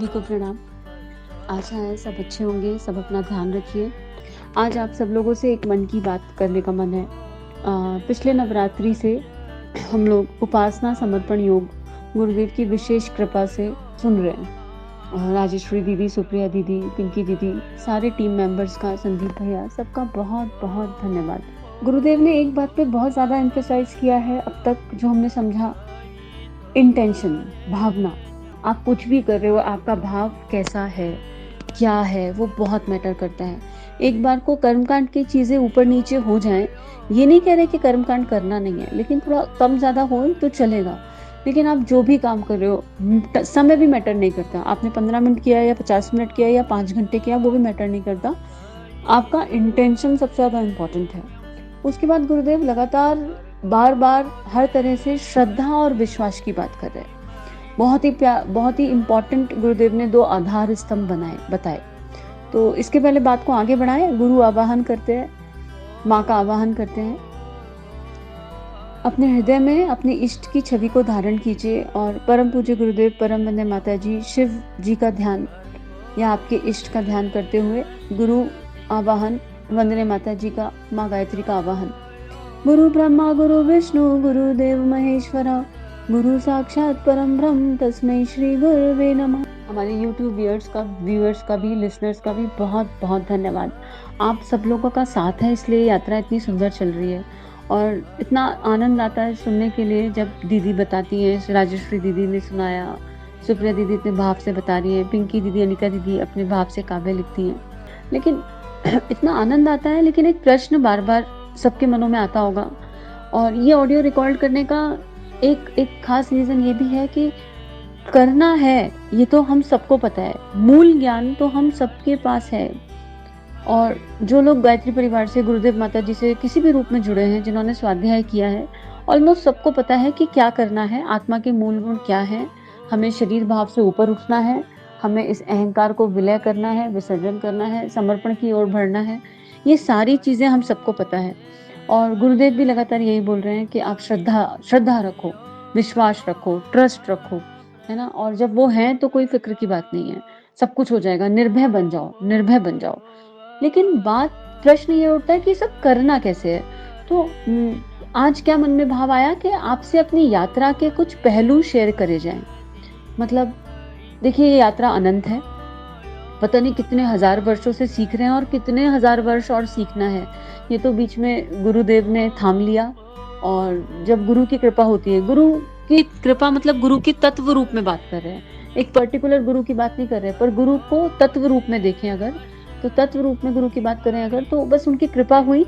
सभी को प्रणाम। आशा है सब अच्छे होंगे, सब अपना ध्यान रखिए। आज आप सब लोगों से एक मन की बात करने का मन है। पिछले नवरात्रि से हम लोग उपासना समर्पण योग गुरुदेव की विशेष कृपा से सुन रहे हैं। राजेश्वरी दीदी, सुप्रिया दीदी, पिंकी दीदी, सारे टीम मेंबर्स का, संदीप भैया, सबका बहुत बहुत धन्यवाद। गुरुदेव ने एक बात पे बहुत ज़्यादा एम्फेसाइज किया है अब तक, जो हमने समझा, इंटेंशन, भावना। आप कुछ भी कर रहे हो, आपका भाव कैसा है, क्या है, वो बहुत मैटर करता है। एक बार को कर्मकांड की चीजें ऊपर नीचे हो जाएं, ये नहीं कह रहे कि कर्मकांड करना नहीं है, लेकिन थोड़ा कम ज्यादा हो तो चलेगा। लेकिन आप जो भी काम कर रहे हो, समय भी मैटर नहीं करता। आपने 15 मिनट किया या 50 मिनट किया या 5 घंटे किया, वो भी मैटर नहीं करता। आपका इंटेंशन सबसे ज्यादा इम्पोर्टेंट है। उसके बाद गुरुदेव लगातार बार बार हर तरह से श्रद्धा और विश्वास की बात कर रहे हैं। बहुत ही इम्पोर्टेंट गुरुदेव ने 2 आधार स्तंभ बताए। तो इसके पहले बात को आगे बढ़ाएं। गुरु आवाहन करते हैं, माँ का आवाहन करते हैं। अपने हृदय में अपनी इष्ट की छवि को धारण कीजिए और परम पूज्य गुरुदेव, परम वंदनीय माता जी, शिव जी का ध्यान या आपके इष्ट का ध्यान करते हुए गुरु आवाहन, वंदनीय माता जी का, माँ गायत्री का आवाहन। गुरु ब्रह्मा गुरु विष्णु गुरुदेव महेश्वरा, गुरु साक्षात परम ब्रह्म तस्मै श्री गुरुवे नमः। हमारे YouTube व्यूअर्स का भी, लिसनर्स का भी बहुत बहुत धन्यवाद। आप सब लोगों का साथ है, इसलिए यात्रा इतनी सुंदर चल रही है और इतना आनंद आता है सुनने के लिए जब दीदी बताती है। राजेश्वरी दीदी ने सुनाया, सुप्रिया दीदी अपने भाव से बता रही है, पिंकी दीदी, अनिका दीदी अपने भाव से काव्य लिखती हैं। लेकिन इतना आनंद आता है। लेकिन एक प्रश्न बार बार सबके मनों में आता होगा, और ये ऑडियो रिकॉर्ड करने का एक खास रीजन ये भी है कि करना है, ये तो हम सबको पता है, मूल ज्ञान तो हम सबके पास है। और जो लोग गायत्री परिवार से, गुरुदेव माता जी से किसी भी रूप में जुड़े हैं, जिन्होंने स्वाध्याय किया है, ऑलमोस्ट सबको पता है कि क्या करना है, आत्मा के मूल गुण क्या है। हमें शरीर भाव से ऊपर उठना है, हमें इस अहंकार को विलय करना है, विसर्जन करना है, समर्पण की ओर बढ़ना है। ये सारी चीजें हम सबको पता है। और गुरुदेव भी लगातार यही बोल रहे हैं कि आप श्रद्धा रखो, विश्वास रखो, ट्रस्ट रखो, है ना। और जब वो है तो कोई फिक्र की बात नहीं है, सब कुछ हो जाएगा। निर्भय बन जाओ, निर्भय बन जाओ। लेकिन प्रश्न ये उठता है कि सब करना कैसे है। तो आज क्या मन में भाव आया कि आपसे अपनी यात्रा के कुछ पहलू शेयर करे जाएं। मतलब देखिए, ये यात्रा अनंत है, पता नहीं कितने हजार वर्षों से सीख रहे हैं और कितने हजार वर्ष और सीखना है। ये तो बीच में गुरुदेव ने थाम लिया। और जब गुरु की कृपा होती है, गुरु की कृपा मतलब गुरु की तत्व रूप में बात कर रहे हैं, एक पर्टिकुलर गुरु की बात नहीं कर रहे, पर गुरु को तत्व रूप में देखें अगर, तो तत्व रूप में गुरु की बात करें अगर, तो बस उनकी कृपा हुई।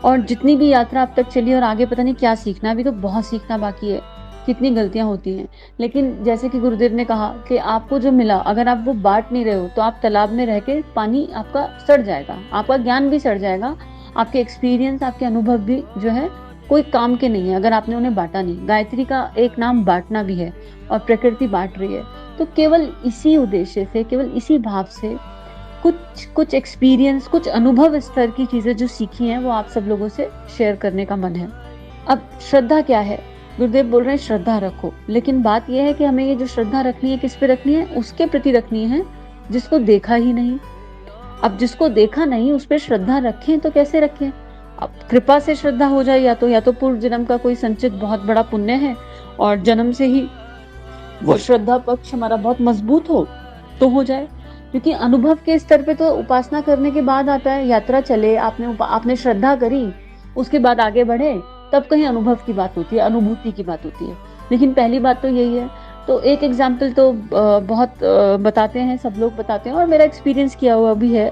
और जितनी भी यात्रा अब तक चली, और आगे पता नहीं क्या सीखना, अभी तो बहुत सीखना बाकी है, कितनी गलतियां होती हैं। लेकिन जैसे कि गुरुदेव ने कहा कि आपको जो मिला, अगर आप वो बांट नहीं रहे हो तो आप तालाब में रह के पानी आपका सड़ जाएगा, आपका ज्ञान भी सड़ जाएगा, आपके एक्सपीरियंस, आपके अनुभव भी जो है कोई काम के नहीं है अगर आपने उन्हें बांटा नहीं। गायत्री का एक नाम बांटना भी है, और प्रकृति बांट रही है। तो केवल इसी उद्देश्य से, केवल इसी भाव से कुछ एक्सपीरियंस, कुछ अनुभव स्तर की चीजें जो सीखी हैं, वो आप सब लोगों से शेयर करने का मन है। अब श्रद्धा क्या है? गुरुदेव बोल रहे हैं श्रद्धा रखो, लेकिन बात यह है कि हमें ये जो श्रद्धा रखनी है, किस पे रखनी है? उसके प्रति रखनी है जिसको देखा ही नहीं। अब जिसको देखा नहीं उस पर श्रद्धा रखें तो कैसे रखें? अब कृपा से श्रद्धा हो जाए, या तो पूर्व जन्म का कोई संचित बहुत बड़ा पुण्य है और जन्म से ही वो श्रद्धा पक्ष हमारा बहुत मजबूत हो तो हो जाए। क्योंकि अनुभव के स्तर पे तो उपासना करने के बाद आता है। यात्रा चले, आपने श्रद्धा करी, उसके बाद आगे बढ़े, तब कहीं अनुभव की बात होती है, अनुभूति की बात होती है। लेकिन पहली बात तो यही है। तो एक एग्जाम्पल तो बहुत बताते हैं, सब लोग बताते हैं, और मेरा एक्सपीरियंस किया हुआ भी है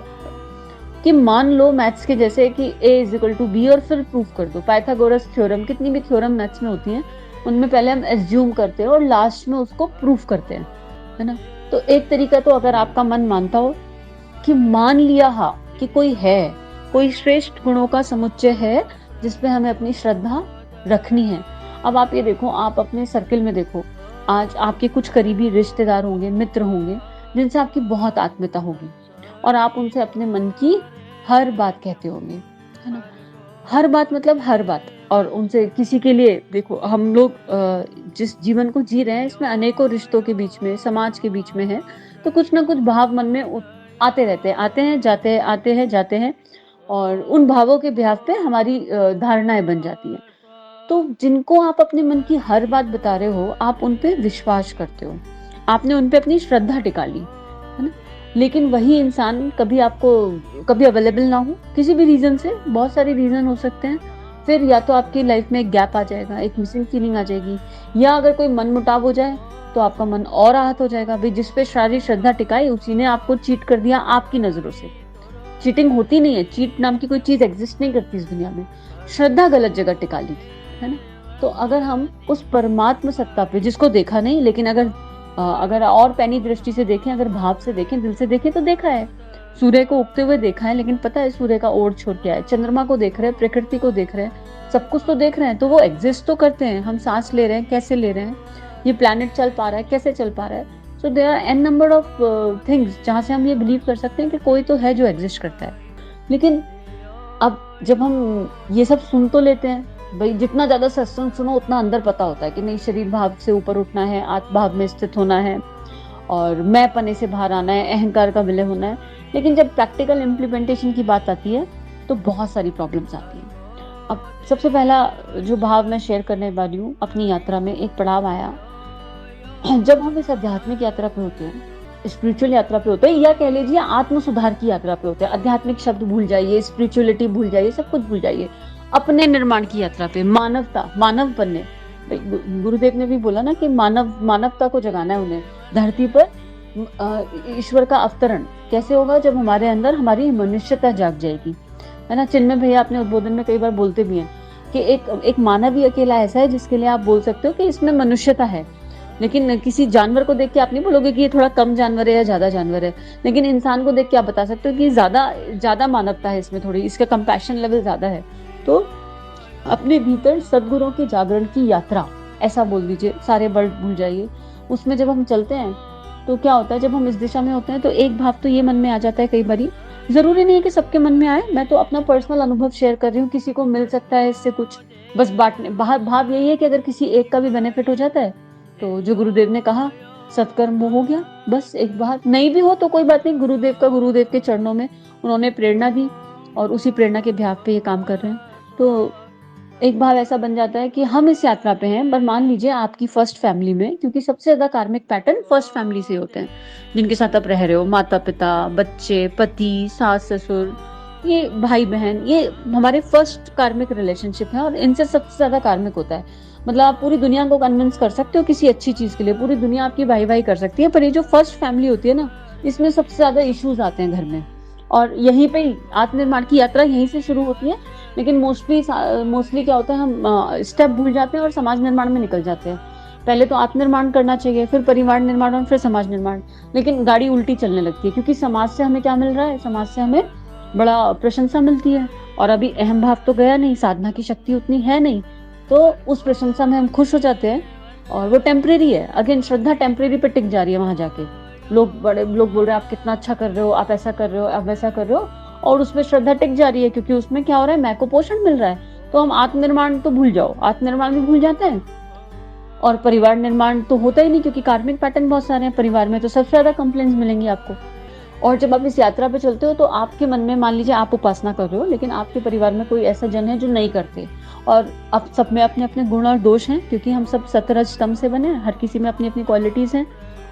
कि मान लो मैथ्स के जैसे कि A=B और फिर प्रूफ कर दो। पाइथागोरस थ्योरम, कितनी भी थ्योरम मैथ्स में होती हैं, उनमें पहले हम एज्यूम करते हैं और लास्ट में उसको प्रूफ करते हैं, है ना। तो एक तरीका तो अगर आपका मन मानता हो कि मान लिया कि कोई है, कोई श्रेष्ठ गुणों का समुच्चय है जिसपे हमें अपनी श्रद्धा रखनी है। अब आप ये देखो, आप अपने सर्किल में देखो, आज आपके कुछ करीबी रिश्तेदार होंगे, मित्र होंगे, जिनसे आपकी बहुत आत्मीयता होगी, और आप उनसे अपने मन की हर बात कहते होंगे, है ना। हर बात मतलब हर बात। और उनसे किसी के लिए, देखो हम लोग जिस जीवन को जी रहे हैं, इसमें अनेकों रिश्तों के बीच में, समाज के बीच में है, तो कुछ ना कुछ भाव मन में आते रहते हैं, आते हैं जाते हैं, आते हैं जाते हैं, और उन भावों के बिहाफ पे हमारी धारणाएं बन जाती हैं। तो जिनको आप अपने मन की हर बात बता रहे हो, आप उन पे विश्वास करते हो, आपने उन पे अपनी श्रद्धा टिका ली, है ना? लेकिन वही इंसान कभी आपको कभी अवेलेबल ना हो, किसी भी रीजन से, बहुत सारे रीजन हो सकते हैं, फिर या तो आपकी लाइफ में एक गैप आ जाएगा, एक मिसिंग फीलिंग आ जाएगी, या अगर कोई मन मुटाव हो जाए तो आपका मन और आहत हो जाएगा। भाई जिस पे सारी श्रद्धा टिकाई उसी ने आपको चीट कर दिया आपकी नजरों से। चीटिंग होती नहीं है, चीट नाम की कोई चीज एग्जिस्ट नहीं करती इस दुनिया में, श्रद्धा गलत जगह टिका ली थी, है ना? तो अगर हम उस परमात्म सत्ता पे, जिसको देखा नहीं लेकिन अगर और पैनी दृष्टि से देखें, अगर भाव से देखें, दिल से देखें, तो देखा है सूर्य को उगते हुए देखा है, लेकिन पता है सूर्य का ओर छोड़ क्या है, चंद्रमा को देख रहे हैं, प्रकृति को देख रहे हैं, सब कुछ तो देख रहे हैं, तो वो एग्जिस्ट तो करते हैं। हम सांस ले रहे हैं, कैसे ले रहे हैं, ये प्लैनेट चल पा रहा है, कैसे चल पा रहा है। So there are an number of things जहां से हम ये बिलीव कर सकते हैं कि कोई तो है जो एग्जिस्ट करता है। लेकिन अब जब हम ये सब सुन तो लेते हैं, भाई जितना ज्यादा सत्संग सुनो उतना अंदर पता होता है कि नहीं, शरीर भाव से ऊपर उठना है, आत्म भाव में स्थित होना है, और मैं पने से बाहर आना है, अहंकार का विलय होना है। लेकिन जब प्रैक्टिकल इम्प्लीमेंटेशन की बात आती है तो बहुत सारी प्रॉब्लम्स आती हैं। अब सबसे पहला जो भाव मैं शेयर करने वाली हूँ, अपनी यात्रा में एक पड़ाव आया जब हम इस आध्यात्मिक यात्रा पे होते हैं, स्पिरिचुअल यात्रा पे होते हैं, या कह लीजिए आत्म सुधार की यात्रा पे होते हैं। आध्यात्मिक शब्द भूल जाइए, स्पिरिचुअलिटी भूल जाइए, सब कुछ भूल जाइए, अपने निर्माण की यात्रा पे, मानवता, मानव बनने। गुरुदेव ने भी बोला ना कि मानवता को जगाना है उन्हें धरती पर। ईश्वर का अवतरण कैसे होगा? जब हमारे अंदर हमारी मनुष्यता जाग जाएगी, है ना? चिन्मय भैया अपने उद्बोधन में कई बार बोलते भी हैं कि एक मानव ही अकेला ऐसा है जिसके लिए आप बोल सकते हो कि इसमें मनुष्यता है। लेकिन किसी जानवर को देख के आप नहीं बोलोगे कि ये थोड़ा कम जानवर है या ज्यादा जानवर है, लेकिन इंसान को देख के आप बता सकते हो कि ज्यादा मानवता है इसमें, थोड़ी इसका कंपैशन लेवल ज्यादा है। तो अपने भीतर सद्गुरों के जागरण की यात्रा, ऐसा बोल दीजिए, सारे वर्ड भूल जाइए। उसमें जब हम चलते हैं तो क्या होता है, जब हम इस दिशा में होते हैं तो एक भाव तो ये मन में आ जाता है, कई बारी जरूरी नहीं है कि सबके मन में आए, मैं तो अपना पर्सनल अनुभव शेयर कर रही हूँ, किसी को मिल सकता है इससे कुछ, बस बांटने भाव यही है कि अगर किसी एक का भी बेनिफिट हो जाता है तो जो गुरुदेव ने कहा सत्कर्म वो हो गया। बस एक बात नहीं भी हो तो कोई बात नहीं, गुरुदेव के चरणों में उन्होंने प्रेरणा दी और उसी प्रेरणा के बिहाफ पे ये काम कर रहे हैं। तो एक भाव ऐसा बन जाता है कि हम इस यात्रा पे हैं, पर मान लीजिए आपकी फर्स्ट फैमिली में, क्योंकि सबसे ज्यादा कार्मिक पैटर्न फर्स्ट फैमिली से होते हैं, जिनके साथ आप रह रहे हो, माता पिता, बच्चे, पति, सास ससुर, ये भाई बहन, ये हमारे फर्स्ट कार्मिक रिलेशनशिप है और इनसे सबसे ज्यादा कार्मिक होता है। मतलब आप पूरी दुनिया को कन्विंस कर सकते हो किसी अच्छी चीज के लिए, पूरी दुनिया आपकी वाई कर सकती है, पर ये जो फर्स्ट फैमिली होती है ना, इसमें सबसे ज्यादा इश्यूज आते हैं घर में, और यहीं पे आत्मनिर्माण की यात्रा यहीं से शुरू होती है। लेकिन मोस्टली क्या होता है, हम स्टेप भूल जाते हैं और समाज निर्माण में निकल जाते हैं। पहले तो आत्मनिर्माण करना चाहिए, फिर परिवार निर्माण और फिर समाज निर्माण, लेकिन गाड़ी उल्टी चलने लगती है, क्योंकि समाज से हमें क्या मिल रहा है, समाज से हमें बड़ा प्रशंसा मिलती है, और अभी अहम भाव तो गया नहीं, साधना की शक्ति उतनी है नहीं, तो उस प्रशंसा में हम खुश हो जाते हैं, और वो टेम्परेरी है। अगेन श्रद्धा टेम्परेरी पे टिक जा रही है। वहां जाके लोग बोल रहे हैं आप कितना अच्छा कर रहे हो, आप ऐसा कर रहे हो, आप वैसा कर रहे हो, और उसमें श्रद्धा टिक जा रही है, क्योंकि उसमें क्या हो रहा है, मैं को पोषण मिल रहा है। तो हम आत्मनिर्माण तो भूल जाओ, आत्मनिर्माण भी भूल जाते हैं, और परिवार निर्माण तो होता ही नहीं, क्योंकि कार्मिक पैटर्न बहुत सारे हैं परिवार में, तो सबसे ज्यादा कंप्लेंट्स मिलेंगी आपको। और जब आप इस यात्रा पे चलते हो तो आपके मन में, मान लीजिए आप उपासना कर रहे हो, लेकिन आपके परिवार में कोई ऐसा जन है जो नहीं करते, और अब सब में अपने अपने गुण और दोष हैं, क्योंकि हम सब सतरज तम से बने हैं, हर किसी में अपनी अपनी क्वालिटीज हैं,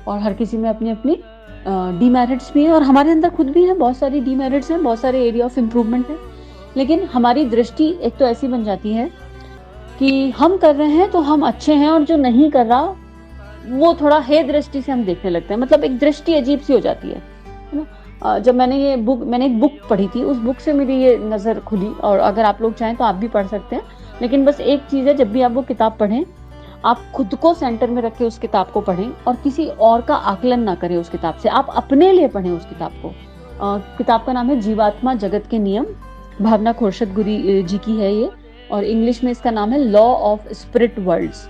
और हर किसी में अपनी अपनी डीमेरिट्स भी हैं, और हमारे अंदर खुद भी है बहुत सारी डीमेरिट्स हैं, बहुत सारे एरिया ऑफ इम्प्रूवमेंट है। लेकिन हमारी दृष्टि एक तो ऐसी बन जाती है कि हम कर रहे हैं तो हम अच्छे हैं, और जो नहीं कर रहा वो थोड़ा हे दृष्टि से हम देखने लगते हैं। मतलब एक दृष्टि अजीब सी हो जाती है ना। जब मैंने एक बुक पढ़ी थी, उस बुक से मेरी ये नजर खुली, और अगर आप लोग चाहें तो आप भी पढ़ सकते हैं। लेकिन बस एक चीज है, जब भी आप वो किताब पढ़ें, आप खुद को सेंटर में रख के उस किताब को पढ़ें, और किसी और का आकलन ना करें उस किताब से, आप अपने लिए पढ़ें उस किताब को। किताब का नाम है जीवात्मा जगत के नियम, भावना खोरशद गुरी जी की है ये, और इंग्लिश में इसका नाम है लॉ ऑफ स्पिरिट वर्ल्ड्स।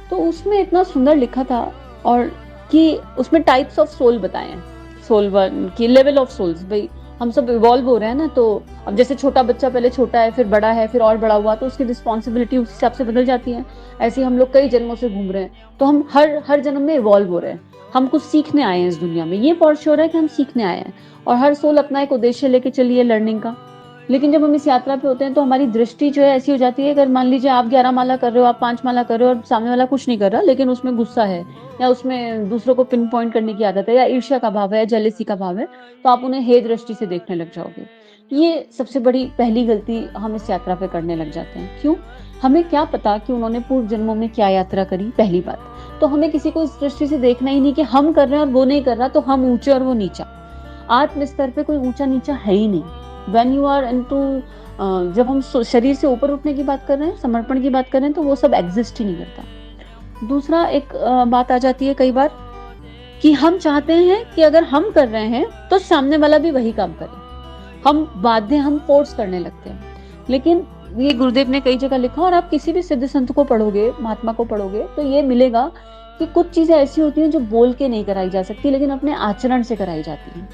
तो उसमें इतना सुंदर लिखा था, और कि उसमें टाइप्स ऑफ सोल बताए हैं, सोल वन की लेवल ऑफ सोल्स, भाई हम सब इवॉल्व हो रहे हैं ना, तो अब जैसे छोटा बच्चा पहले छोटा है, फिर बड़ा है, फिर और बड़ा हुआ, तो उसकी रिस्पॉन्सिबिलिटी उस हिसाब से बदल जाती है। ऐसे ही हम लोग कई जन्मों से घूम रहे हैं, तो हम हर हर जन्म में इवॉल्व हो रहे हैं। हम कुछ सीखने आए हैं इस दुनिया में, ये फॉर श्योर है कि हम सीखने आए हैं, और हर सोल अपना एक उद्देश्य लेके चली है लर्निंग का। लेकिन जब हम इस यात्रा पे होते हैं तो हमारी दृष्टि जो है ऐसी हो जाती है, अगर मान लीजिए आप 11 माला कर रहे हो, आप 5 माला कर रहे हो, और सामने वाला कुछ नहीं कर रहा, लेकिन उसमें गुस्सा है, या उसमें दूसरों को पिन पॉइंट करने की आदत है, या ईर्ष्या का भाव है, या जेलेसी का भाव है, तो आप उन्हें हे दृष्टि से देखने लग जाओगे। ये सबसे बड़ी पहली गलती हम इस यात्रा पे करने लग जाते हैं। क्यों? हमें क्या पता कि उन्होंने पूर्व जन्मों में क्या यात्रा करी, पहली बात। तो हमें किसी को इस दृष्टि से देखना ही नहीं कि हम कर रहे हैं और वो नहीं कर रहा, तो हम ऊंचे और वो नीचा। आत्म स्तर पे कोई ऊंचा नीचा है ही नहीं। व्हेन यू आर इनटू, जब हम शरीर से ऊपर उठने की बात कर रहे हैं, समर्पण की बात कर रहे हैं, तो वो सब एग्जिस्ट ही नहीं करता। दूसरा एक बात आ जाती है कई बार कि हम चाहते हैं कि अगर हम कर रहे हैं तो सामने वाला भी वही काम करे। हम बाध्य, हम फोर्स करने लगते हैं। लेकिन ये गुरुदेव ने कई जगह लिखा, और आप किसी भी सिद्ध संत को पढ़ोगे, महात्मा को पढ़ोगे, तो ये मिलेगा कि कुछ चीजें ऐसी होती हैं जो बोल के नहीं कराई जा सकती, लेकिन अपने आचरण से कराई जाती हैं।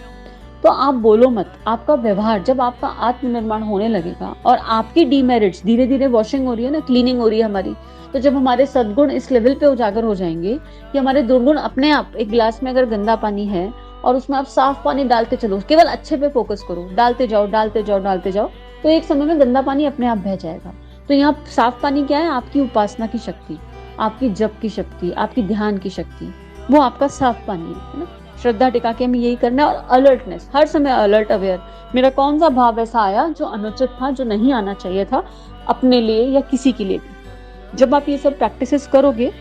तो आप बोलो मत, आपका व्यवहार, जब आपका आत्मनिर्माण होने लगेगा और आपकी डीमेरिट्स धीरे धीरे वॉशिंग हो रही है ना, क्लीनिंग हो रही है हमारी, तो जब हमारे सद्गुण इस लेवल पे उजागर हो जाएंगे कि हमारे दुर्गुण अपने आप, एक गिलास में अगर गंदा पानी है और उसमें आप साफ पानी डालते चलो, केवल अच्छे पे फोकस करो, डालते जाओ डालते जाओ डालते जाओ, तो एक समय में गंदा पानी अपने आप बह जाएगा। तो यहाँ साफ पानी क्या है? आपकी उपासना की शक्ति, आपकी जप की शक्ति, आपकी ध्यान की शक्ति, वो आपका साफ पानी है ना। श्रद्धा टिका के हमें यही करना है, और अलर्टनेस, हर समय अलर्ट, अवेयर। मेरा कौन सा भाव ऐसा आया जो अनुचित था, जो नहीं आना चाहिए था अपने लिए या किसी के लिए भी। जब आप ये सब प्रैक्टिसेस करोगे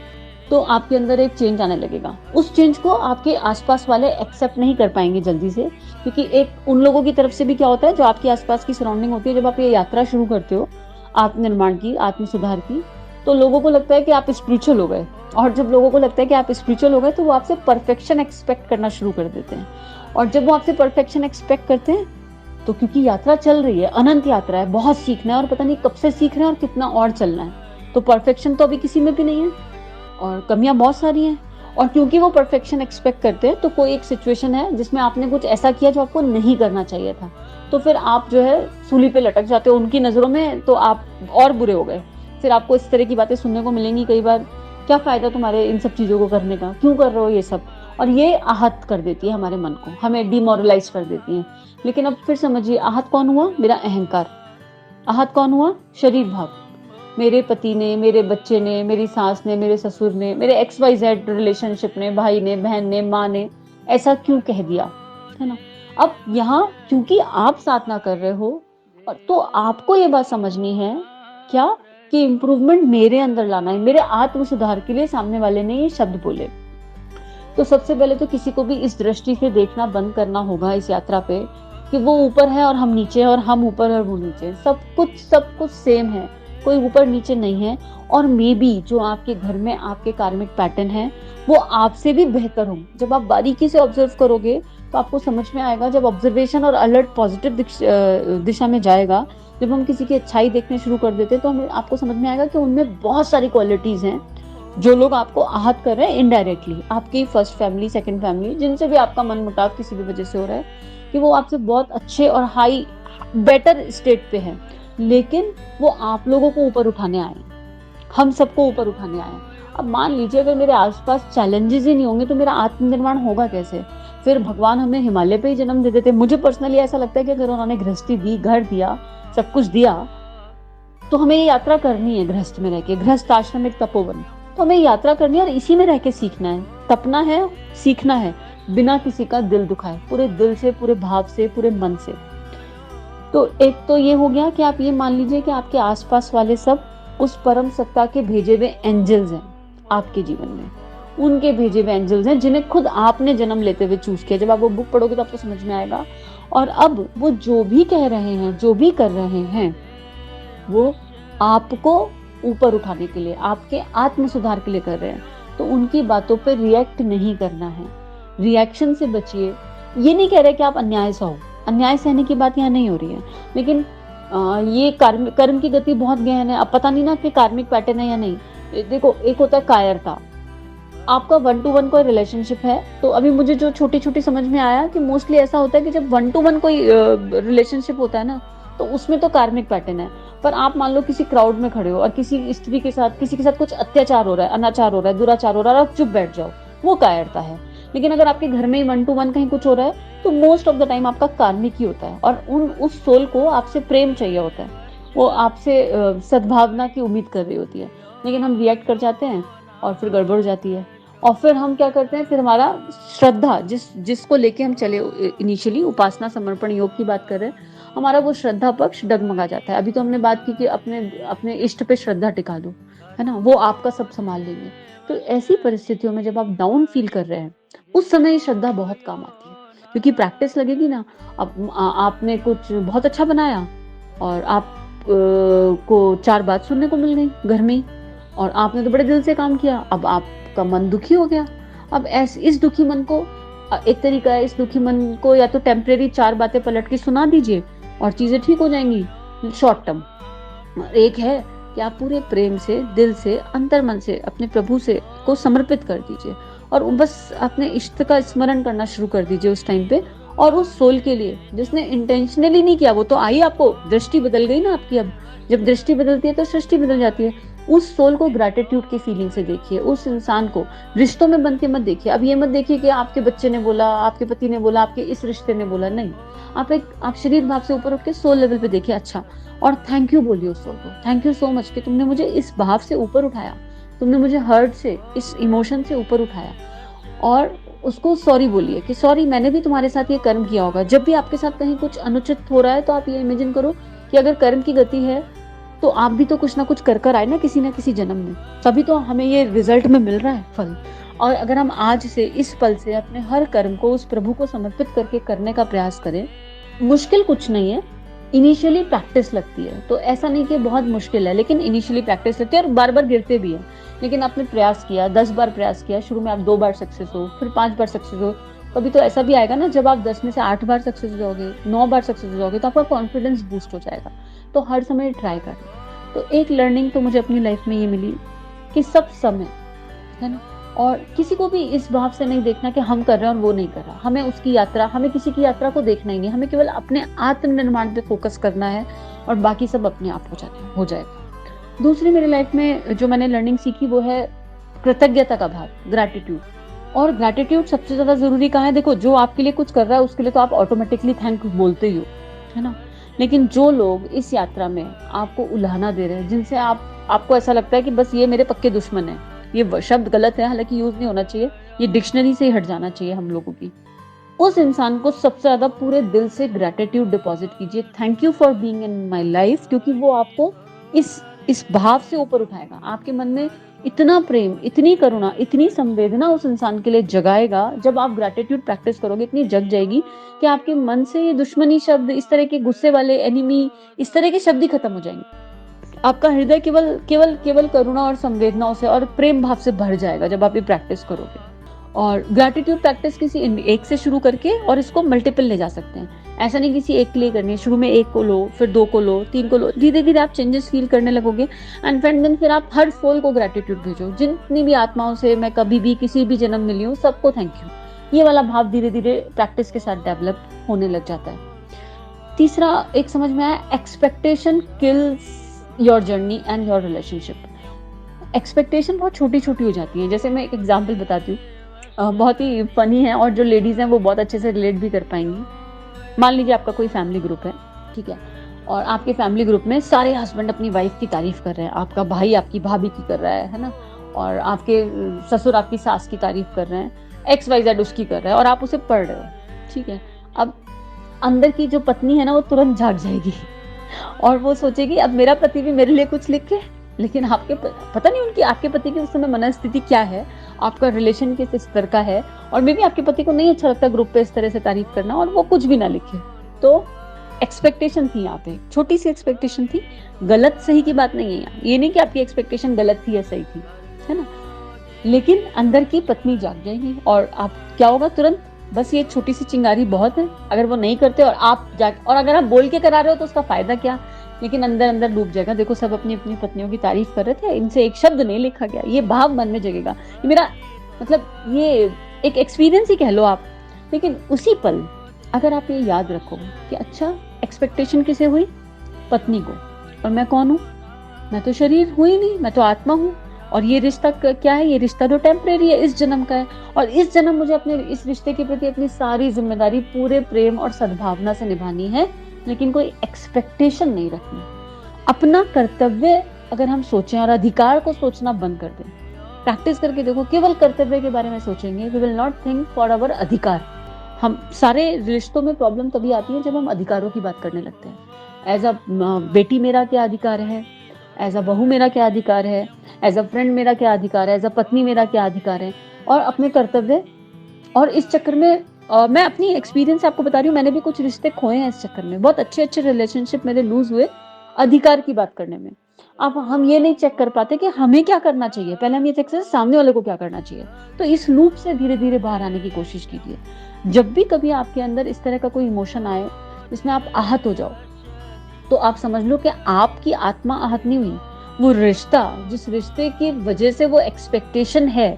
तो आपके अंदर एक चेंज आने लगेगा। उस चेंज को आपके आसपास वाले एक्सेप्ट नहीं कर पाएंगे जल्दी से, क्योंकि एक उन लोगों की तरफ से भी क्या होता है, जो आपके आसपास की सराउंडिंग होती है, जब आप ये यात्रा शुरू करते हो आत्मनिर्माण की, आत्म सुधार की, तो लोगों को लगता है कि आप स्पिरिचुअल हो गए। और जब लोगों को लगता है कि आप स्पिरिचुअल हो गए, तो वो आपसे परफेक्शन एक्सपेक्ट करना शुरू कर देते हैं। और जब वो आपसे परफेक्शन एक्सपेक्ट करते हैं, तो क्योंकि यात्रा चल रही है, अनंत यात्रा है, बहुत सीखना है, और पता नहीं कब से सीख रहे हैं और कितना और चलना है, तो परफेक्शन तो अभी किसी में भी नहीं है, और कमियां बहुत सारी हैं। और क्योंकि वो परफेक्शन एक्सपेक्ट करते हैं, तो कोई एक सिचुएशन है जिसमें आपने कुछ ऐसा किया जो आपको नहीं करना चाहिए था, तो फिर आप जो है सूली पे लटक जाते हो उनकी नजरों में, तो आप और बुरे हो गए। फिर आपको इस तरह की बातें सुनने को मिलेंगी कई बार, क्या फायदा तुम्हारे इन सब चीजों को करने का, क्यों कर रहे हो ये सब। और ये आहत कर देती है हमारे मन को, हमें डिमोरलाइज कर देती है। लेकिन अब फिर समझिए, आहत कौन हुआ? मेरा अहंकार। आहत कौन हुआ? शरीर भाव। मेरे पति ने, मेरे बच्चे ने, मेरी सास ने, मेरे ससुर ने, मेरे XYZ रिलेशनशिप ने, भाई ने, बहन ने, माँ ने ऐसा क्यों कह दिया, है ना। अब यहाँ क्योंकि आप साधना कर रहे हो, तो आपको ये बात समझनी है क्या, कि इम्प्रूवमेंट मेरे अंदर लाना है, मेरे आत्म सुधार के लिए सामने वाले ने ये शब्द बोले। तो सबसे पहले तो किसी को भी इस दृष्टि से देखना बंद करना होगा इस यात्रा पे, कि वो ऊपर है और हम नीचे हैं, और हम ऊपर और वो नीचे। सब कुछ सेम है, कोई ऊपर नीचे नहीं है। और मे बी जो आपके घर में आपके कार्मिक पैटर्न है, वो आपसे भी बेहतर हो। जब आप बारीकी से ऑब्जर्व करोगे तो आपको समझ में आएगा, जब ऑब्जर्वेशन और अलर्ट पॉजिटिव दिशा में जाएगा, जब हम किसी की अच्छाई देखने शुरू कर देते हैं, तो हमें आपको समझ में आएगा कि उनमें बहुत सारी क्वालिटीज हैं जो लोग आपको आहत कर रहे हैं इनडायरेक्टली, आपकी फर्स्ट फैमिली, सेकंड फैमिली, जिनसे भी आपका मन मुटाव किसी भी वजह से हो रहा है, कि वो आपसे बहुत अच्छे और हाई बेटर स्टेट पे है, लेकिन वो आप लोगों को ऊपर उठाने आए, हम सबको ऊपर उठाने आए। अब मान लीजिए अगर मेरे आसपास चैलेंजेस ही नहीं होंगे तो मेरा आत्मनिर्माण होगा कैसे? फिर भगवान हमें हिमालय पे ही जन्म दे देते। मुझे पर्सनली ऐसा लगता है कि अगर उन्होंने गृहस्थी दी, घर दिया, सब कुछ दिया, तो हमें ये यात्रा करनी है गृहस्थ में रह के। गृहस्थ आश्रम एक तपोवन, तो हमें यात्रा करनी है और इसी में रह के सीखना है, तपना है, सीखना है, बिना किसी का दिल दुखाए, पूरे दिल से, पूरे भाव से, पूरे मन से। तो एक तो ये हो गया कि आप ये मान लीजिए कि आपके आसपास वाले सब उस परम सत्ता के भेजे हुए एंजल्स हैं आपके जीवन में, उनके भेजे हुए एंजल्स हैं, जिन्हें खुद आपने जन्म लेते हुए चूज किया। जब आप वो बुक पढ़ोगे तो आपको समझ में आएगा। और अब वो जो भी कह रहे हैं, जो भी कर रहे हैं, वो आपको ऊपर उठाने के लिए, आपके आत्म सुधार के लिए कर रहे हैं। तो उनकी बातों पे रिएक्ट नहीं करना है, रिएक्शन से बचिए। ये नहीं कह रहे कि आप अन्याय सहो, अन्याय सहने की बात यहाँ नहीं हो रही है, लेकिन ये कर्म की गति बहुत गहन है। अब पता नहीं ना कि कार्मिक पैटर्न है या नहीं। देखो, एक होता है कायरता, आपका 1 टू 1 कोई रिलेशनशिप है, तो अभी मुझे जो छोटी-छोटी समझ में आया कि मोस्टली ऐसा होता है कि जब 1 टू 1 कोई रिलेशनशिप होता है ना, तो उसमें तो कार्मिक पैटर्न है। पर आप मान लो किसी क्राउड में खड़े हो और किसी स्त्री के साथ, किसी के साथ कुछ अत्याचार हो रहा है, अनाचार हो रहा है, दुराचार हो रहा है और आप चुप बैठ जाओ, वो कायरता है। लेकिन अगर आपके घर में ही 1 टू 1 कहीं कुछ हो रहा है, तो मोस्ट ऑफ द टाइम आपका कार्मिक ही होता है और उस सोल को आपसे प्रेम चाहिए होता है। वो आपसे सद्भावना की उम्मीद कर रही होती है। लेकिन हम रिएक्ट कर जाते हैं और फिर गड़बड़ हो जाती है। और फिर हम क्या करते हैं, फिर हमारा श्रद्धा जिसको लेके हम चले, इनिशियली उपासना समर्पण योग की बात कर रहे हैं, हमारा वो श्रद्धा पक्ष डगमगा जाता है। अभी तो हमने बात की कि अपने अपने इष्ट पे श्रद्धा टिका दो, है ना, वो आपका सब संभाल लेंगे। तो ऐसी परिस्थितियों में जब आप डाउन फील कर रहे हैं, उस समय श्रद्धा बहुत काम आती है, क्योंकि प्रैक्टिस लगेगी ना। अब आपने कुछ बहुत अच्छा बनाया और आप को 4 बात सुनने को मिल गई घर में ही, और आपने तो बड़े दिल से काम किया। अब आपका मन दुखी हो गया। अब इस दुखी मन को, एक तरीका है, इस दुखी मन को या तो टेम्परेरी 4 बातें पलट के सुना दीजिए और चीजें ठीक हो जाएंगी शॉर्ट टर्म। एक है कि आप पूरे प्रेम से, दिल से, अंतर मन से अपने प्रभु से को समर्पित कर दीजिए और बस अपने इष्ट का स्मरण करना शुरू कर दीजिए उस टाइम पे। और उस सोल के लिए जिसने इंटेंशनली नहीं किया, वो तो आई, आपको दृष्टि बदल गई ना आपकी। अब जब दृष्टि बदलती है तो सृष्टि बदल जाती है। उस सोल को ग्रैटिट्यूड की फीलिंग से देखिए, उस इंसान को रिश्तों में बन के मत देखिए। अब ये मत देखिए कि आपके बच्चे ने बोला, आपके पति ने बोला, आपके इस रिश्ते ने बोला, नहीं। आप शरीर भाव से ऊपर उठ के सोल लेवल पे देखिए, अच्छा, और थैंक यू बोलिए उस सोल को, थैंक यू सो मच कि तुमने मुझे इस भाव से ऊपर उठाया, तुमने मुझे हर्ट से, इस इमोशन से ऊपर उठाया। और उसको सॉरी बोलिए कि सॉरी, मैंने भी तुम्हारे साथ ये कर्म किया होगा। जब भी आपके साथ कहीं कुछ अनुचित हो रहा है, तो आप ये इमेजिन करो कि अगर कर्म की गति है तो आप भी तो कुछ ना कुछ कर कर आए ना किसी जन्म में, तभी तो हमें ये रिजल्ट में मिल रहा है फल। और अगर हम आज से, इस पल से अपने हर कर्म को उस प्रभु को समर्पित करके करने का प्रयास करें, मुश्किल कुछ नहीं है। इनिशियली प्रैक्टिस लगती है, तो ऐसा नहीं कि बहुत मुश्किल है, लेकिन इनिशियली प्रैक्टिस लगती है और बार बार गिरते भी है। लेकिन आपने प्रयास किया, 10 बार प्रयास किया, शुरू में आप 2 बार सक्सेस हो, फिर 5 बार सक्सेस हो, कभी तो ऐसा भी आएगा ना जब आप 10 में से 8 बार सक्सेस हो जाओगे, 9 बार सक्सेस हो जाओगे, तो आपका कॉन्फिडेंस बूस्ट हो जाएगा। तो हर समय ट्राई करना। तो एक लर्निंग तो मुझे अपनी लाइफ में ये मिली कि सब समय है ना, और किसी को भी इस भाव से नहीं देखना कि हम कर रहे हैं और वो नहीं कर रहा। हमें उसकी यात्रा, हमें किसी की यात्रा को देखना ही नहीं, हमें केवल अपने आत्मनिर्माण पे फोकस करना है और बाकी सब अपने आप हो जाएगा। दूसरी मेरी लाइफ में जो मैंने लर्निंग सीखी वो है कृतज्ञता का भाव, ग्रैटिट्यूड। और ग्रैटिट्यूड सबसे ज्यादा जरूरी कहाँ है? देखो, जो आपके लिए कुछ कर रहा है उसके लिए तो आप ऑटोमेटिकली थैंक बोलते ही हो, है ना। लेकिन जो लोग इस यात्रा में आपको उल्हाना दे रहे हैं, जिनसे आपको ऐसा लगता है कि बस ये मेरे पक्के दुश्मन है, ये शब्द गलत है, हालांकि यूज नहीं होना चाहिए, ये डिक्शनरी से ही हट जाना चाहिए हम लोगों की। उस इंसान को सबसे ज्यादा पूरे दिल से ग्रैटिट्यूड डिपॉजिट कीजिए, thank you for being in my life, क्योंकि वो आपको इस भाव से ऊपर उठाएगा। आपके मन में इतना प्रेम, इतनी करुणा, इतनी संवेदना उस इंसान के लिए जगाएगा। जब आप ग्रैटिट्यूड प्रैक्टिस करोगे, इतनी जग जाएगी कि आपके मन से ये दुश्मनी शब्द, इस तरह के गुस्से वाले, एनिमी, इस तरह के शब्द ही खत्म हो जाएंगे। आपका हृदय केवल केवल केवल करुणा और संवेदनाओं से और प्रेम भाव से भर जाएगा जब आप ये प्रैक्टिस करोगे। और ग्रैटिट्यूड प्रैक्टिस किसी एक से शुरू करके और इसको मल्टीपल ले जा सकते हैं। ऐसा नहीं किसी एक के लिए करनी है, शुरू में 1 को लो, फिर 2 को लो, 3 को लो, धीरे धीरे आप चेंजेस फील करने लगोगे। एंड देन फिर आप हर सोल को ग्रैटिट्यूड भेजो। जितनी भी आत्माओं से मैं कभी भी किसी भी जन्म मिली हूँ, सबको थैंक यू। ये वाला भाव धीरे धीरे प्रैक्टिस के साथ डेवलप होने लग जाता है। तीसरा एक समझ में आया, expectation kills your journey and your relationship. Expectation बहुत छोटी छोटी हो जाती है। जैसे मैं एक एग्जाम्पल बताती हूँ, बहुत ही फनी है और जो लेडीज हैं वो बहुत अच्छे से रिलेट भी कर पाएंगी। मान लीजिए आपका कोई फैमिली ग्रुप है, ठीक है, और आपके फैमिली ग्रुप में सारे हस्बैंड अपनी वाइफ की तारीफ कर रहे हैं, आपका भाई आपकी भाभी की कर रहा है ना, और आपके ससुर आपकी सास की तारीफ कर रहे हैं, XYZ उसकी कर रहा है और आप उसे पढ़ रहे हो, ठीक है। अब अंदर की जो पत्नी है ना, वो तुरंत जाग जाएगी और वो सोचेगी अब मेरा पति भी मेरे लिए कुछ लिखे। लेकिन आपके पता नहीं उनकी, आपके पति की उस समय मनस्थिति क्या है, आपका रिलेशन किस स्तर का है, और मे भी आपके पति को नहीं अच्छा लगता ग्रुप पे इस तरह से तारीफ करना और वो कुछ भी ना लिखे। तो एक्सपेक्टेशन थी, यहाँ पे छोटी सी एक्सपेक्टेशन थी। गलत सही की बात नहीं है यहाँ, ये नहीं कि आपकी एक्सपेक्टेशन गलत थी या सही थी, है ना। लेकिन अंदर की पत्नी जाग जाएगी और आप क्या होगा, तुरंत बस ये छोटी सी चिंगारी बहुत है। अगर वो नहीं करते और आप और अगर आप बोल के करा रहे हो तो उसका फायदा क्या, लेकिन अंदर अंदर डूब जाएगा। देखो सब अपनी अपनी पत्नियों की तारीफ कर रहे थे, इनसे एक शब्द नहीं लिखा गया, ये भाव मन में जगेगा। ये मेरा मतलब ये एक एक्सपीरियंस ही कह लो आप। लेकिन उसी पल अगर आप ये याद रखो कि अच्छा, एक्सपेक्टेशन किसे हुई? पत्नी को। और मैं कौन हूँ? मैं तो शरीर हूँ ही नहीं, मैं तो आत्मा हूँ। और ये रिश्ता क्या है? ये रिश्ता तो टेम्परेरी है, इस जन्म का है। और इस जन्म मुझे अपने इस रिश्ते के प्रति अपनी सारी जिम्मेदारी पूरे प्रेम और सद्भावना से निभानी है, लेकिन कोई एक्सपेक्टेशन नहीं रखनी। अपना कर्तव्य अगर हम सोचें और अधिकार को सोचना बंद कर दें, प्रैक्टिस करके देखो, केवल कर्तव्य के बारे में सोचेंगे, we will not think for our अधिकार। हम सारे रिश्तों में प्रॉब्लम तभी आती है जब हम अधिकारों की बात करने लगते हैं। एज अ बेटी मेरा क्या अधिकार है, एज अ बहू मेरा क्या अधिकार है, एज अ फ्रेंड मेरा क्या अधिकार है, एज अ पत्नी मेरा क्या अधिकार है, और अपने कर्तव्य। और इस चक्कर में मैं अपनी एक्सपीरियंस से आपको बता रही हूँ, मैंने भी कुछ रिश्ते खोए हैं इस चक्कर में। बहुत अच्छे अच्छे रिलेशनशिप मेरे लूज हुए अधिकार की बात करने में। अब हम ये नहीं चेक कर पाते कि हमें क्या करना चाहिए, पहले हम ये चेक करते सामने वाले को क्या करना चाहिए। तो इस लूप से धीरे धीरे बाहर आने की कोशिश कीजिए। जब भी कभी आपके अंदर इस तरह का कोई इमोशन आए जिसमें आप आहत हो जाओ, तो आप समझ लो कि आपकी आत्मा आहत नहीं हुई, वो रिश्ता, जिस रिश्ते की वजह से वो एक्सपेक्टेशन है,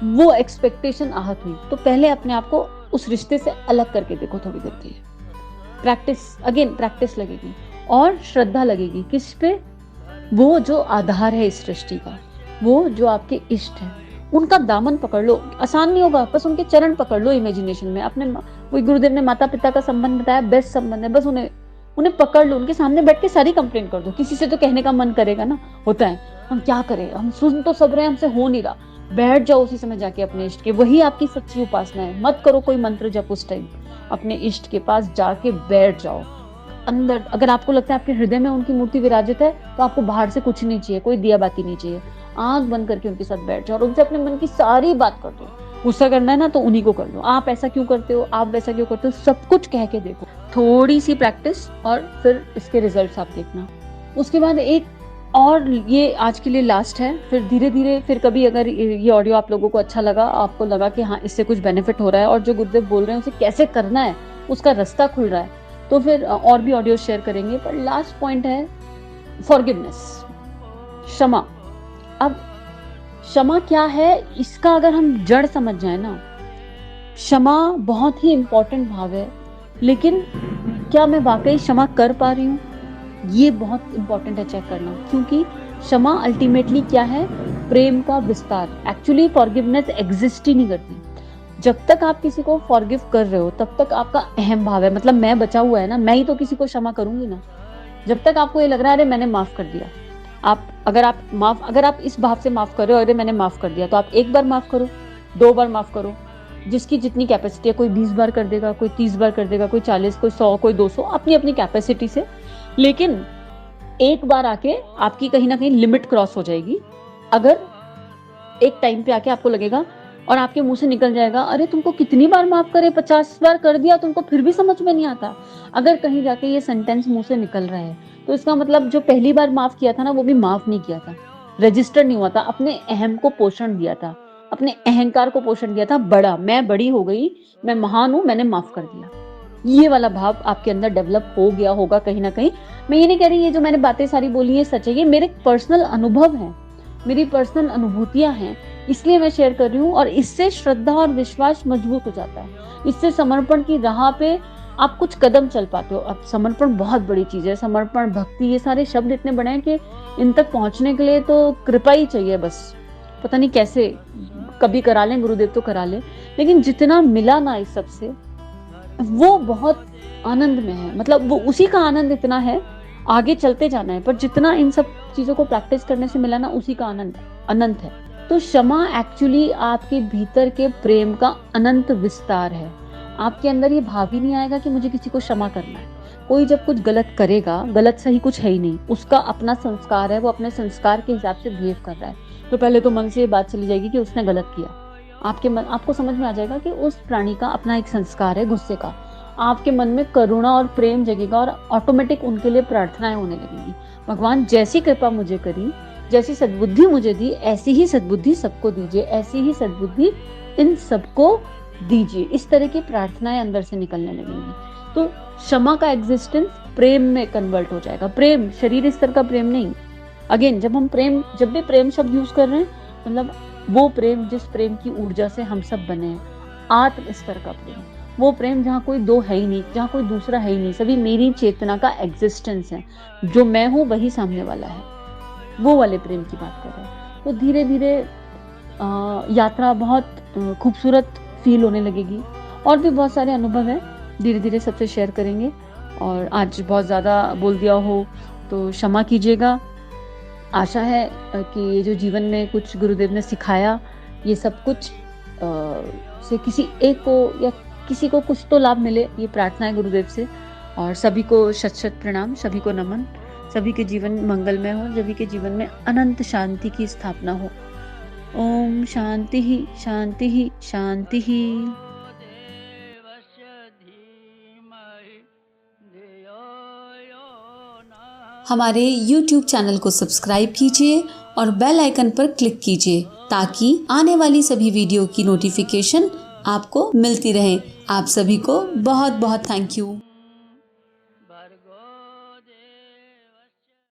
वो एक्सपेक्टेशन आहत हुई। तो पहले अपने आप को उस रिश्ते से अलग करके देखो थोड़ी देर के लिए। प्रैक्टिस लगेगी और श्रद्धा लगेगी किस पे? वो जो आधार है इस सृष्टि का, वो जो आपके इष्ट है, उनका दामन पकड़ लो। आसान नहीं होगा, बस उनके चरण पकड़ लो इमेजिनेशन में। अपने वही गुरुदेव ने माता पिता का संबंध बताया, बेस्ट संबंध है, बस उन्हें उन्हें पकड़ लो, उनके सामने बैठ के सारी कंप्लेंट कर दो। किसी से तो कहने का मन करेगा ना, होता है, हम क्या करें, हम सुन तो सब रहे, हमसे हो नहीं रहा। बैठ जाओ उसी समय जाके अपने इष्ट के, वही आपकी सच्ची उपासना है। मत करो कोई मंत्र जप उस टाइम, अपने इष्ट के पास जाके बैठ जाओ। अंदर अगर आपको लगता है आपके हृदय में उनकी मूर्ति विराजित है, तो आपको बाहर से कुछ नहीं चाहिए, कोई दिया बाती नहीं चाहिए। आंख बंद करके उनके साथ बैठ जाओ और उनसे अपने मन की सारी बात कर दो। गुस्सा करना है ना तो उन्हीं को कर लो, आप ऐसा क्यों करते हो, आप वैसा क्यों करते हो, सब कुछ कह के देखो। थोड़ी सी प्रैक्टिस और फिर इसके रिजल्ट्स आप देखना। उसके बाद एक और, ये आज के लिए लास्ट है, फिर धीरे धीरे फिर कभी अगर ये ऑडियो आप लोगों को अच्छा लगा, आपको लगा कि हाँ इससे कुछ बेनिफिट हो रहा है और जो गुरुदेव बोल रहे हैं उसे कैसे करना है उसका रास्ता खुल रहा है, तो फिर और भी ऑडियो शेयर करेंगे। पर लास्ट पॉइंट है फॉरगिवनेस, क्षमा। अब क्षमा क्या है, इसका अगर हम जड़ समझ जाए ना, क्षमा बहुत ही इंपॉर्टेंट भाव है, लेकिन क्या मैं वाकई क्षमा कर पा रही हूँ, ये बहुत इंपॉर्टेंट है चेक करना। क्योंकि क्षमा अल्टीमेटली क्या है? प्रेम का विस्तार। एक्चुअली फॉरगिवनेस एग्जिस्ट ही नहीं करती। जब तक आप किसी को फॉरगिव कर रहे हो तब तक आपका अहम भाव है, मतलब मैं बचा हुआ है ना, मैं ही तो किसी को क्षमा करूंगी ना। जब तक आपको ये लग रहा है अरे मैंने माफ कर दिया, अगर आप इस भाव से माफ कर रहे हो, अरे मैंने माफ कर दिया, तो आप एक बार माफ करो, 2 बार माफ करो, जिसकी जितनी कैपेसिटी है। कोई 20 बार कर देगा, कोई 30 बार कर देगा, कोई 40, कोई 100, कोई 200, अपनी अपनी कैपेसिटी से। लेकिन एक बार आके आपकी कहीं ना कहीं लिमिट क्रॉस हो जाएगी। अगर एक टाइम पे आके आपको लगेगा और आपके मुंह से निकल जाएगा, अरे तुमको कितनी बार माफ करे, 50 बार कर दिया, तुमको फिर भी समझ में नहीं आता। अगर कहीं जाके ये सेंटेंस मुंह से निकल रहा है, तो इसका मतलब जो पहली बार माफ किया था ना, वो भी माफ नहीं किया था, रजिस्टर नहीं हुआ था, अपने अहम को पोषण दिया था, अपने अहंकार को पोषण दिया था। बड़ा, मैं बड़ी हो गई, मैं महान हूं, मैंने माफ कर दिया। ये वाला भाव आपके अंदर डेवलप हो गया होगा कहीं ना कहीं। मैं ये नहीं कह रही ये जो मैंने बातें सारी बोली है सच है, ये मेरे पर्सनल अनुभव है, मेरी पर्सनल अनुभूतियां हैं, इसलिए मैं शेयर कर रही हूँ। और इससे श्रद्धा और विश्वास मजबूत हो जाता है, इससे समर्पण की राह पे आप कुछ कदम चल पाते हो। अब समर्पण बहुत बड़ी चीज है, समर्पण, भक्ति, ये सारे शब्द इतने बड़े हैं कि इन तक पहुंचने के लिए तो कृपा ही चाहिए बस। पता नहीं कैसे, कभी करा लें गुरुदेव तो करा लें, लेकिन जितना मिला ना इस सबसे, वो बहुत आनंद में है। मतलब वो उसी का आनंद इतना है, आगे चलते जाना है, पर जितना इन सब चीजों को प्रैक्टिस करने से मिला ना, उसी का आनंद अनंत है। तो क्षमा एक्चुअली आपके भीतर के प्रेम का अनंत विस्तार है। आपके अंदर ये भाव ही नहीं आएगा कि मुझे किसी को क्षमा करना है। कोई जब कुछ गलत करेगा, गलत सही कुछ है ही नहीं, उसका अपना संस्कार है, वो अपने संस्कार के हिसाब से बिहेव कर रहा है, तो पहले तो मन से ये बात चली जाएगी कि उसने गलत किया। आपको समझ में आ जाएगा कि उस प्राणी का अपना एक संस्कार है गुस्से का। आपके मन में करुणा और प्रेम जगेगा और ऑटोमेटिक उनके लिए प्रार्थनाएं होने लगेंगी। भगवान जैसी कृपा मुझे करी, जैसी सद्बुद्धि मुझे दी, ऐसी ही सद्बुद्धि सबको दीजिए, ऐसी ही सद्बुद्धि इन सबको दीजिए। इस तरह की प्रार्थनाएं अंदर से निकलने लगेंगी। तो क्षमा का एग्जिस्टेंस प्रेम में कन्वर्ट हो जाएगा। प्रेम शरीर स्तर का प्रेम नहीं। अगेन जब भी प्रेम शब्द यूज कर रहे हैं, मतलब वो प्रेम जिस प्रेम की ऊर्जा से हम सब बने हैं, आत्म स्तर का प्रेम, वो प्रेम जहाँ कोई दो है ही नहीं, जहाँ कोई दूसरा है ही नहीं, सभी मेरी चेतना का एग्जिस्टेंस है, जो मैं हूँ वही सामने वाला है, वो वाले प्रेम की बात कर रहे हैं। तो धीरे धीरे यात्रा बहुत खूबसूरत फील होने लगेगी। और भी बहुत सारे अनुभव हैं, धीरे धीरे सबसे शेयर करेंगे। और आज बहुत ज़्यादा बोल दिया हो तो क्षमा कीजिएगा। आशा है कि ये जो जीवन में कुछ गुरुदेव ने सिखाया, ये सब कुछ से किसी एक को या किसी को कुछ तो लाभ मिले, ये प्रार्थना है गुरुदेव से। और सभी को शत शत प्रणाम, सभी को नमन, सभी के जीवन मंगलमय हो, सभी के जीवन में अनंत शांति की स्थापना हो। ओम शांति ही शांति ही शांति ही। हमारे YouTube चैनल को सब्सक्राइब कीजिए और बेल आइकन पर क्लिक कीजिए ताकि आने वाली सभी वीडियो की नोटिफिकेशन आपको मिलती रहे। आप सभी को बहुत बहुत थैंक यू।